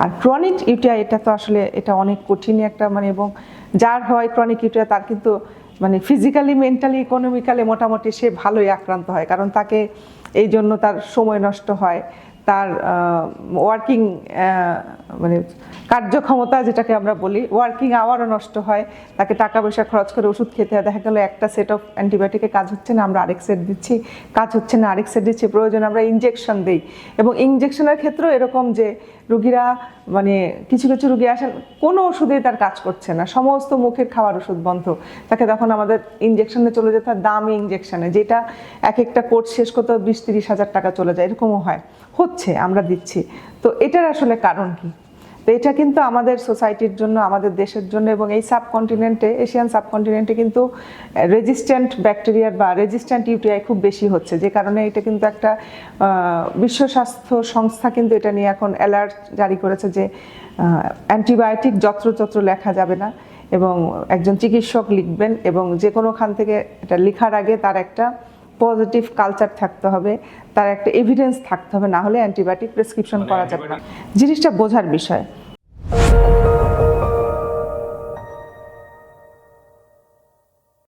আর chronic UTI এটা তো আসলে এটা অনেক কঠিন একটা মানে, এবং যার হয় ক্রনিক ইউটিআই তার কিন্তু মানে ফিজিক্যালি, মেন্টালি, ইকোনমিক্যালি মোটামুটি সে ভালোই আক্রান্ত হয়, কারণ তাকে এই জন্য তার সময় নষ্ট হয়, তার ওয়ার্কিং মানে কার্যক্ষমতা যেটাকে আমরা বলি, ওয়ার্কিং আওয়ারও নষ্ট হয়, তাকে টাকা পয়সা খরচ করে ওষুধ খেতে হয়। দেখা গেলো একটা সেট অফ অ্যান্টিবায়োটিকে কাজ হচ্ছে না, আমরা আরেক সেট দিচ্ছি, কাজ হচ্ছে না আরেক সেট দিচ্ছি, প্রয়োজনে আমরা ইনজেকশন দিই। এবং ইনজেকশনের ক্ষেত্রেও এরকম যে রুগীরা মানে কিছু কিছু রুগী আসেন কোনো ওষুধেই তার কাজ করছে না, সমস্ত মুখের খাওয়ার ওষুধ বন্ধ, তাকে তখন আমাদের ইনজেকশনে চলে যেতে হয়, দামি ইনজেকশনে, যেটা এক একটা কোর্স শেষ করতে 20-30 হাজার টাকা চলে যায়, এরকমও হচ্ছে আমরা দিচ্ছি। তো এটার আসলে কারণ কি? তো এটা কিন্তু আমাদের সোসাইটির জন্য, আমাদের দেশের জন্য, এবং এই সাবকন্টিনেন্টে, এশিয়ান সাবকন্টিনেন্টে কিন্তু রেজিস্ট্যান্ট ব্যাকটেরিয়ার বা রেজিস্ট্যান্ট ইউটিআই খুব বেশি হচ্ছে, যে কারণে এটা কিন্তু একটা বিশ্ব স্বাস্থ্য সংস্থা কিন্তু এটা নিয়ে এখন অ্যালার্ট জারি করেছে যে অ্যান্টিবায়োটিক যত্রতত্র লেখা যাবে না, এবং একজন চিকিৎসক লিখবেন, এবং যে কোনোখান থেকে এটা লেখার আগে তার একটা পজিটিভ কালচার থাকতে হবে, তার একটা এভিডেন্স থাকতে হবে, না হলে অ্যান্টিবায়োটিক প্রেসক্রিপশন করা যাবে না। জিনিসটা বোঝার বিষয়।